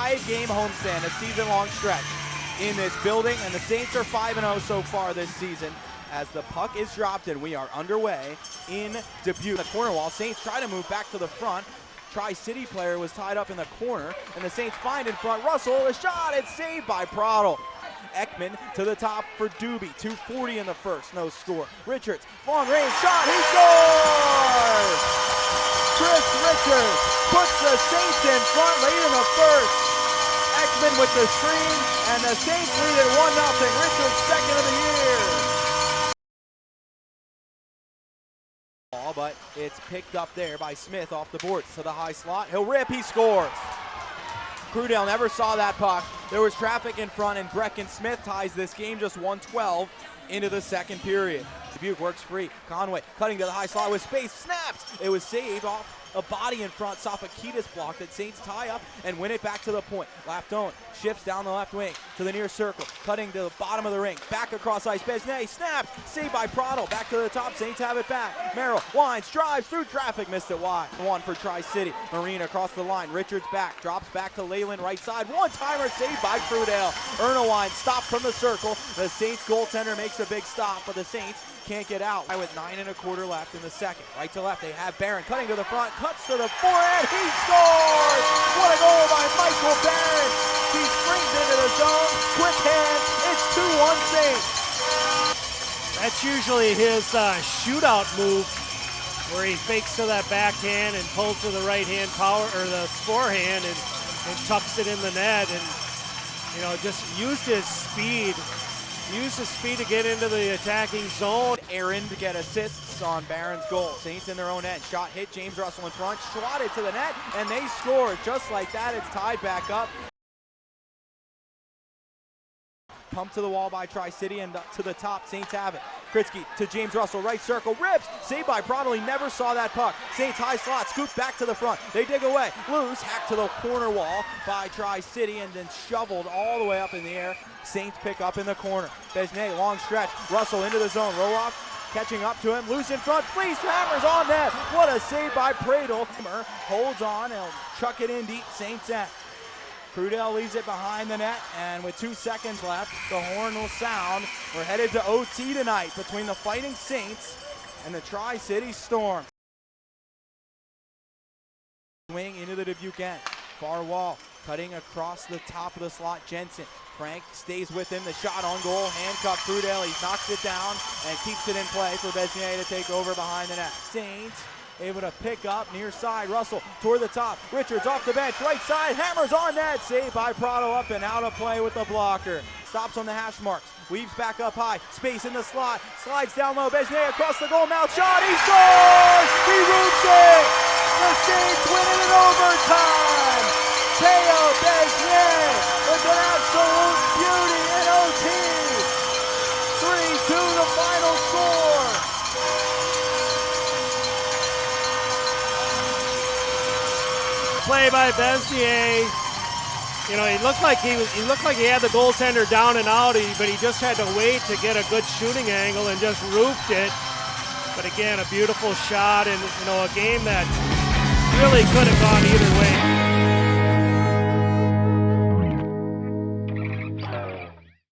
5-game homestand, a season-long stretch in this building, and the Saints are 5-0 so far this season. As the puck is dropped and we are underway in Dubuque. The corner wall, Saints try to move back to the front. Tri-City player was tied up in the corner, and the Saints find in front Russell, a shot, it's saved by Prattle. Ekman to the top for Dubuque, 2:40 in the first, no score. Richards, long range shot, he scores! Chris Richards puts the Saints in front late in the first. Ekman with the screen, and the Saints lead at 1-0. Richards second of the year. But it's picked up there by Smith off the boards to the high slot. He'll rip, he scores. Crudell never saw that puck. There was traffic in front, and Brecken Smith ties this game just 1:12 into the second period. Dubuque works free. Conway cutting to the high slot with space, snaps. It was saved off a body in front. Sofakidis blocked it. Saints tie up and win it back to the point. Lafdone shifts down the left wing to the near circle, cutting to the bottom of the ring. Back across ice. Besnay snaps, saved by Prattle. Back to the top. Saints have it back. Merrill winds, drives through traffic, missed it wide. One for Tri-City. Marine across the line. Richards back, drops back to Leyland right side. One-timer saved by Crudell. Ernawine stopped from the circle. The Saints goaltender makes a big stop, but the Saints can't get out. With 9 1/4 left in the second. Right to left, they have Barron cutting to the front, cuts to the forehand, he scores! What a goal by Michael Barron! He springs into the zone, quick hand, it's 2-1 Saints. That's usually his shootout move, where he fakes to that backhand and pulls to the right hand power, or the forehand, and tucks it in the net, and just used his speed. Used his speed to get into the attacking zone. Aaron to get assists on Barron's goal. Saints in their own end. Shot hit James Russell in front, swatted to the net, and they score. Just like that, it's tied back up. Pumped to the wall by Tri-City and to the top. Saints have it. Kritzky to James Russell, right circle, rips, saved by Prattle. He never saw that puck. Saints high slot, scoop back to the front. They dig away, loose, hacked to the corner wall by Tri-City and then shoveled all the way up in the air. Saints pick up in the corner. Besnay, long stretch, Russell into the zone. Roloff catching up to him, loose in front, Fleece hammers on net. What a save by Prattle. Holds on, and chuck it in deep, Saints end. Crudell leaves it behind the net, and with 2 seconds left, the horn will sound. We're headed to OT tonight between the Fighting Saints and the Tri-City Storm. Wing into the Dubuque end. Far wall, cutting across the top of the slot, Jensen. Frank stays with him, the shot on goal, handcuffed Crudell. He knocks it down and keeps it in play for Besnier to take over behind the net. Saints able to pick up near side. Russell toward the top. Richards off the bench, right side, hammers on net. Saved by Prattle, up and out of play with the blocker. Stops on the hash marks. Weaves back up high. Space in the slot. Slides down low. Besnier across the goal. Mouth shot. He scores! He roots it! The Saints win it in overtime! Teo Besnier with an absolute beauty in OT. 3-2 the final score. Play by Besnier. He looked like he had the goaltender down and out, but he just had to wait to get a good shooting angle and just roofed it. But again, a beautiful shot, and a game that really could have gone either way.